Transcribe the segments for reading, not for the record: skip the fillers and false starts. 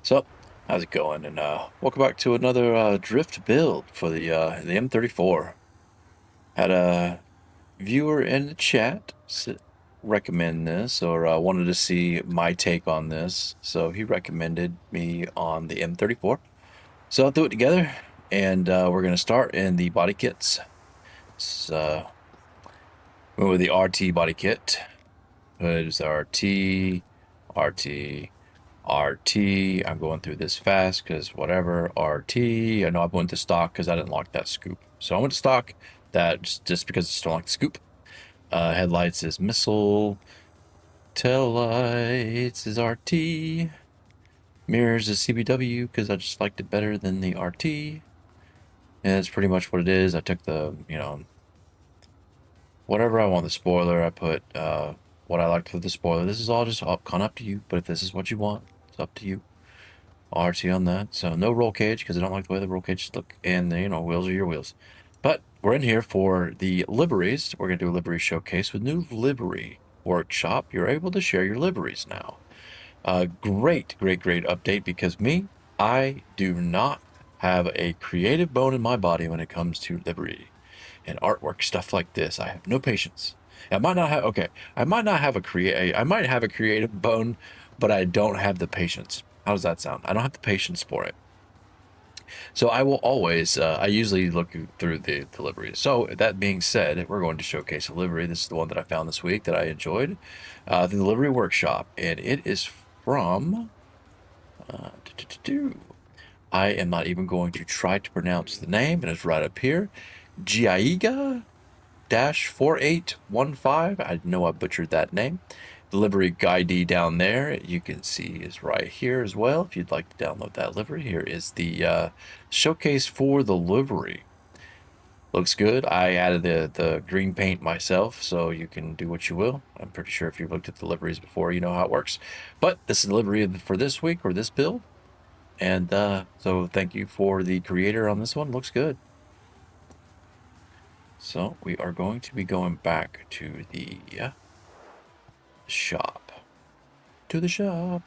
So, how's it going? And welcome back to another drift build for the M34. Had a viewer in the chat recommend this or wanted to see my take on this, so he recommended me on the M34. So I'll do it together, and we're gonna start in the body kits. So went with the RT body kit. Hood is RT, RT, RT. I'm going through this fast because whatever. RT. I know I went to stock because I didn't like that scoop. So I went to stock that just because I just don't like the scoop. Headlights is missile. Tail lights is RT. Mirrors is CBW because I just liked it better than the RT. And that's pretty much what it is. I took whatever I want the spoiler. I put what I liked for the spoiler. This is all just kind of up to you. But if this is what you want, it's up to you. RT on that. So no roll cage because I don't like the way the roll cages look. And wheels are your wheels. But we're in here for the liveries. We're gonna do a livery showcase with new livery workshop. You're able to share your liveries now. Great update because I do not have a creative bone in my body when it comes to livery and artwork stuff like this. I have no patience. I might not have I might have a creative bone, but I don't have the patience. How does that sound? I don't have the patience for it. So I will always, I usually look through the liveries. So that being said, we're going to showcase a livery. This is the one that I found this week that I enjoyed. The Livery Workshop, and it is from, uh, I am not even going to try to pronounce the name. It is right up here. Giaiga 4815. I know I butchered that name. The livery ID down there you can see is right here as well. If you'd like to download that livery, here is the showcase for the livery. Looks good. I added the green paint myself, so you can do what you will. I'm pretty sure if you've looked at the liveries before, you know how it works. But this is the livery for this week or this build. And so thank you for the creator on this one. Looks good. So we are going to be going back to the shop. To the shop.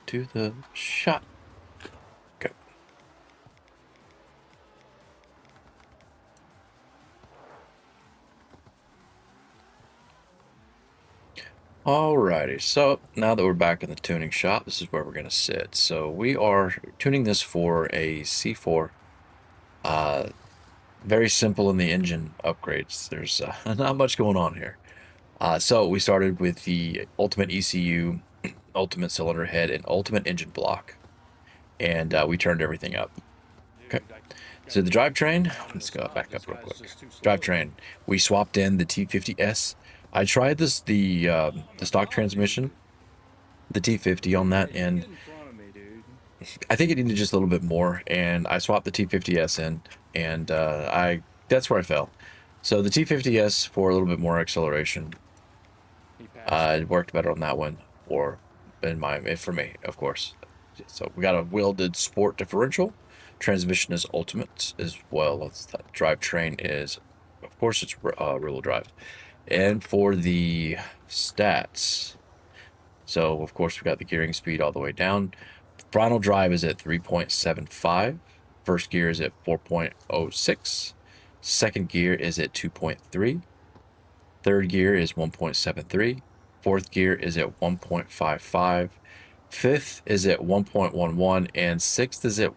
To the shop. Go. Alrighty, so now that we're back in the tuning shop, this is where we're gonna sit. So we are tuning this for a C4. Very simple in the engine upgrades. There's not much going on here. So we started with the ultimate ECU, ultimate cylinder head, and ultimate engine block, and we turned everything up. Okay. So the drivetrain, let's go back up real quick. Drivetrain, we swapped in the T50S. I tried the stock transmission, the T50 on that, and I think it needed just a little bit more, and I swapped the T50S in, and that's where I fell. So the T50S for a little bit more acceleration, it worked better on that one, or for me, of course. So we got a welded sport differential. Transmission is ultimate as well as that. Drivetrain is, of course, it's rear-wheel drive. And for the stats, so of course we got the gearing speed all the way down. Final drive is at 3.75. First gear is at 4.06. Second gear is at 2.3. Third gear is 1.73. Fourth gear is at 1.55. Fifth is at 1.11. And sixth is at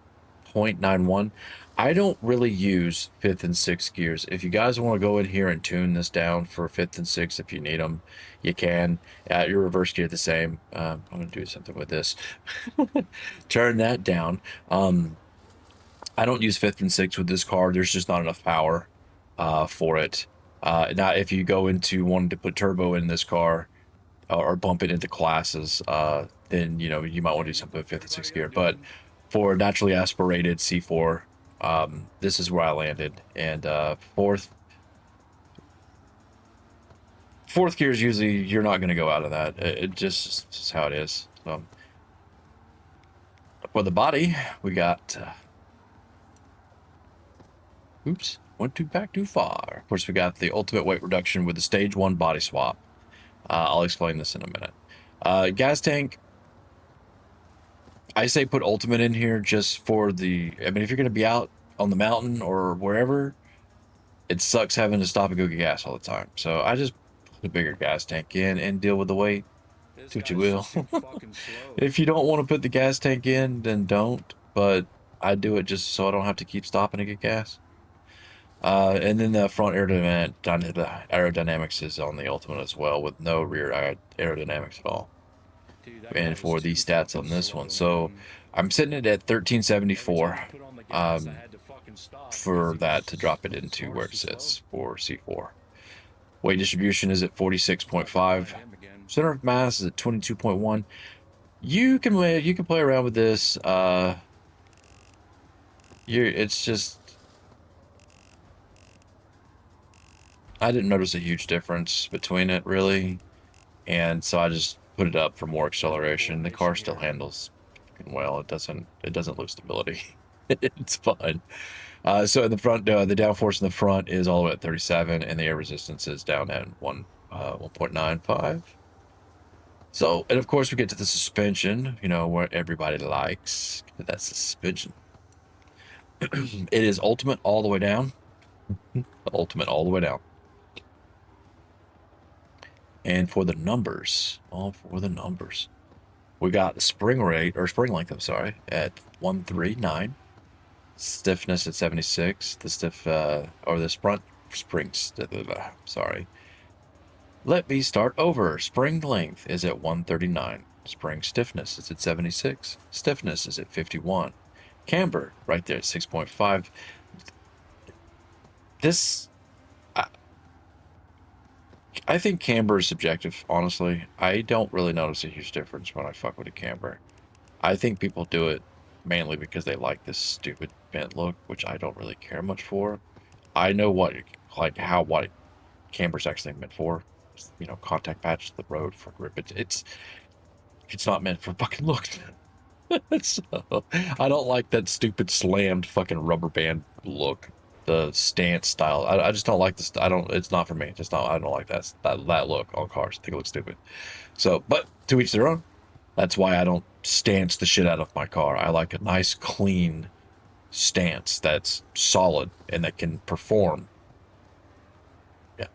0.91. I don't really use fifth and sixth gears. If you guys want to go in here and tune this down for fifth and sixth, if you need them, you can. Your reverse gear the same. I'm going to do something with this. Turn that down. I don't use fifth and sixth with this car. There's just not enough power for it. Now, if you go into wanting to put turbo in this car or bump it into classes, then you might want to do something with fifth and sixth gear. But for naturally aspirated C4, this is where I landed. And fourth gear is usually, you're not going to go out of that. It just is how it is. So for the body, we got oops, went back too far. Of course, we got the ultimate weight reduction with the stage 1 body swap. I'll explain this in a minute. Gas tank, I say put ultimate in here just for the, I mean, if you're going to be out on the mountain or wherever, it sucks having to stop and go get gas all the time. So I just put a bigger gas tank in and deal with the weight. This Do what you guy's will. just too fucking slow. If you don't want to put the gas tank in, then don't. But I do it just so I don't have to keep stopping to get gas. And then the front aerodynamics is on the Ultimate as well, with no rear aerodynamics at all. Dude, that guy And was for the too stats fucking on this one, slow, so man. I'm sitting it at Every time 1374 he put on the gas, I um, had to fucking stop because for he that to was drop it his into car where was it too slow. sits for C4. Weight distribution is at Talking about 46.5. him again. Center of mass is at 22.1. You can play around with this. It's just I didn't notice a huge difference between it really, and so I just put it up for more Multiple acceleration. The car racing still here. handles fucking well. It doesn't lose stability. It's fine. So in the front, the downforce in the front is all the way at 37, and the air resistance is down at 1.95. So, and of course, we get to the suspension. You know what everybody likes. That suspension. It is ultimate all the way down. Ultimate all the way down. And for the numbers, all for the numbers, we got the spring rate or spring length. I'm sorry, at 139. Stiffness at 76. The stiff or the front springs. Sorry. Let me start over. Spring length is at 139. Spring stiffness is at 76. Stiffness is at 51. Camber right there at 6.5. This I, I think camber is subjective, honestly. I don't really notice a huge difference when I fuck with a camber. I think people do it mainly because they like this stupid bent look, which I don't really care much for. I know what camber's actually meant for. You know, contact patch to the road for grip. It's not meant for fucking look. So, I don't like that stupid slammed fucking rubber band look, the stance style. I just don't like this. I don't. It's not for me. Just not. I don't like that look on cars. I think it looks stupid. So, but to each their own. That's why I don't stance the shit out of my car. I like a nice, clean stance that's solid and that can perform. Yeah.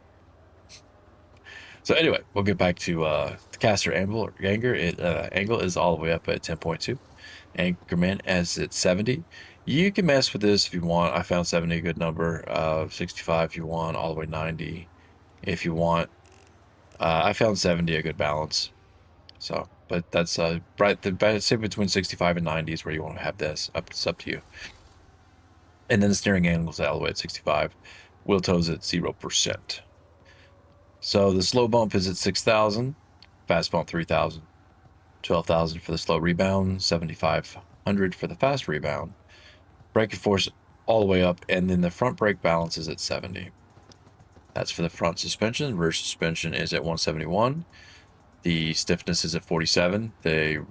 So anyway, we'll get back to the caster angle or anger. Angle is all the way up at 10.2. Anchorman as it's 70. You can mess with this if you want. I found 70 a good number. 65 if you want, all the way 90 if you want. I found 70 a good balance. So, but that's right. The say between 65 and 90 is where you want to have this. It's up to you. And then the steering angle is all the way at 65. Wheel toes at 0%. So the slow bump is at 6,000. Fast bump 3,000. 12,000 for the slow rebound. 7,500 for the fast rebound. Braking force all the way up, and then the front brake balance is at 70. That's for the front suspension. Rear suspension is at 171. The stiffness is at 47. The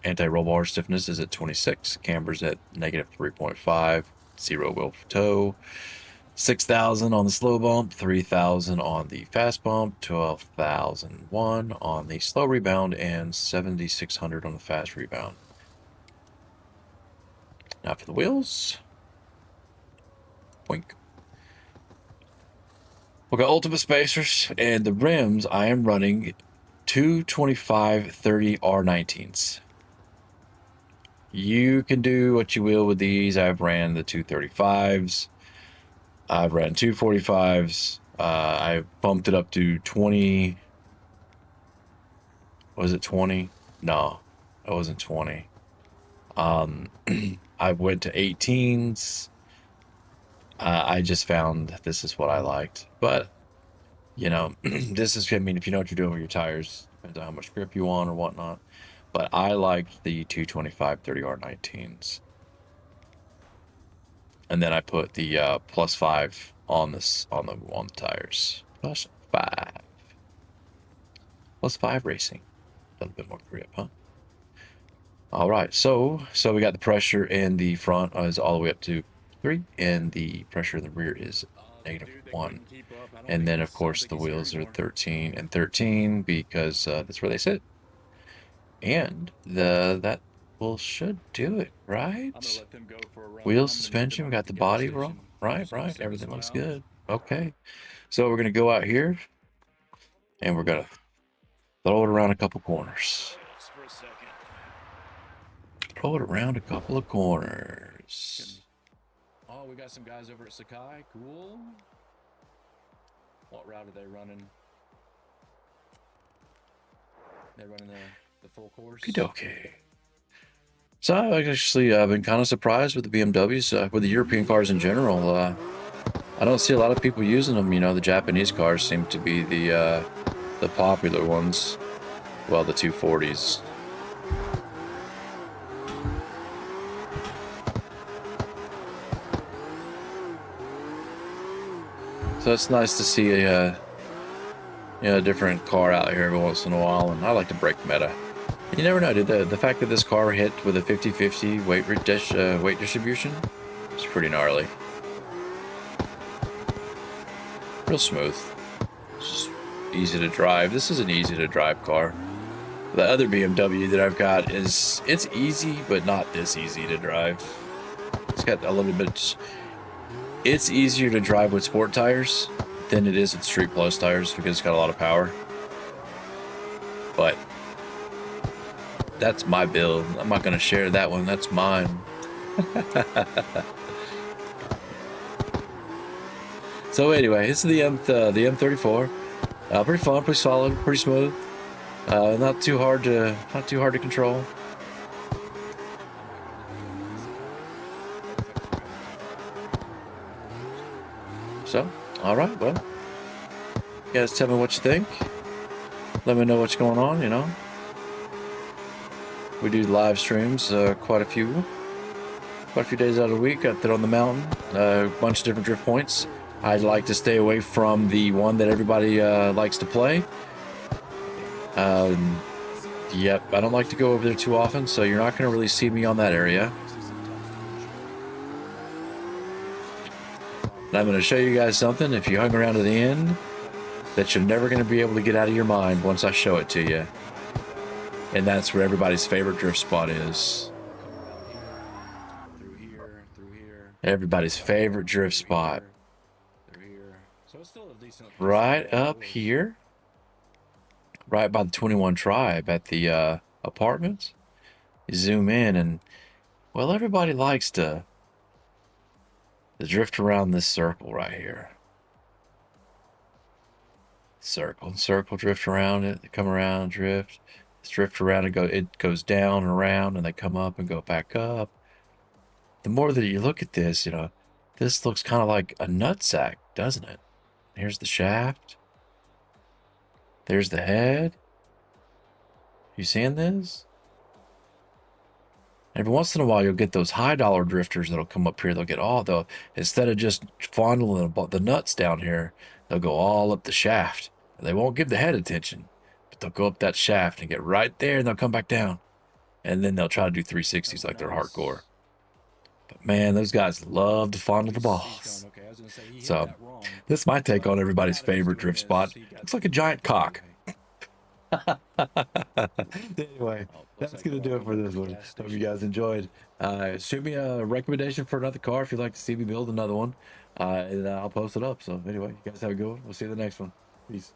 anti-roll bar stiffness is at 26. Camber's at negative 3.5. Zero wheel toe. 6,000 on the slow bump, 3,000 on the fast bump, 12,001 on the slow rebound, and 7,600 on the fast rebound. Now for the wheels. Boink. We got Ultimate Spacers, and the rims I am running 225/30 R19s. You can do what you will with these. I've ran the 235s. I've ran 245s. I bumped it up to 20. Was it 20? No, it wasn't 20. Um, I went to 18s. I just found this is what I liked. But, you know, this is, I mean, if you know what you're doing with your tires, depends on how much grip you want or whatnot. But I liked the 225/30 R19s. And then I put the +5 on this on the tires. +5. +5 racing. A little bit more grip, huh? All right, so we got the pressure in the front is all the way up to 3, and the pressure in the rear is Dude, they -1. couldn't keep up. I don't And think then he of course sounds like the he's here wheels are anymore. 13 and 13 because that's where they sit. And that will should do it, right? I'm gonna let them go for a run. Wheel I'm gonna meet them suspension, we up at got the the gas body roll. station. Right, So right. send this Everything one looks out. good. Okay. So we're gonna go out here and we're gonna throw it around a couple corners. Just for a second. Throw it around a couple of corners. Oh, we got some guys over at Sakai. Cool. What route are they running? They're running the full course. Okay. So I've actually been kind of surprised with the BMWs, with the European cars in general. I don't see a lot of people using them. You know, the Japanese cars seem to be the popular ones. Well, the 240s. So it's nice to see a different car out here every once in a while, and I like to break meta. And you never know, dude. The fact that this car hit with a 50-50 weight distribution is pretty gnarly. Real smooth. It's just easy to drive. This is an easy to drive car. The other BMW that I've got it's easy, but not this easy to drive. It's got a little bit. It's easier to drive with sport tires than it is with Street Plus tires because it's got a lot of power. But that's my build. I'm not going to share that one. That's mine. So anyway, this is the M34. Pretty fun, pretty solid, pretty smooth. Not too hard to control. So, all right, well, you guys tell me what you think. Let me know what's going on. You know, we do live streams quite a few days out of the week out there on the mountain. A bunch of different drift points. I'd like to stay away from the one that everybody likes to play. Yep, I don't like to go over there too often, so you're not going to really see me on that area. And I'm going to show you guys something, if you hung around to the end, that you're never going to be able to get out of your mind once I show it to you. And that's where everybody's favorite drift spot is. Through here. Everybody's favorite drift spot. Through here. So it's still a decent. Right up here. Right by the 21 Tribe at the apartments. You zoom in and, well, everybody likes to drift around this circle right here. Circle, drift around it. They come around, drift. Drift around and it goes down and around, and they come up and go back up. The more that you look at this, you know, this looks kind of like a nutsack, doesn't it? Here's the shaft. There's the head. You seeing this? Every once in a while, you'll get those high dollar drifters that'll come up here. They'll instead of just fondling the nuts down here, they'll go all up the shaft. They won't give the head attention, but they'll go up that shaft and get right there, and they'll come back down. And then they'll try to do 360s like they're hardcore. But man, those guys love to fondle the balls. So this is my take on everybody's favorite drift spot. Looks like a giant cock. Anyway, that's gonna do it for this one. Hope you guys enjoyed. Shoot me a recommendation for another car if you'd like to see me build another one, and I'll post it up. So anyway, you guys have a good one. We'll see you in the next one. Peace.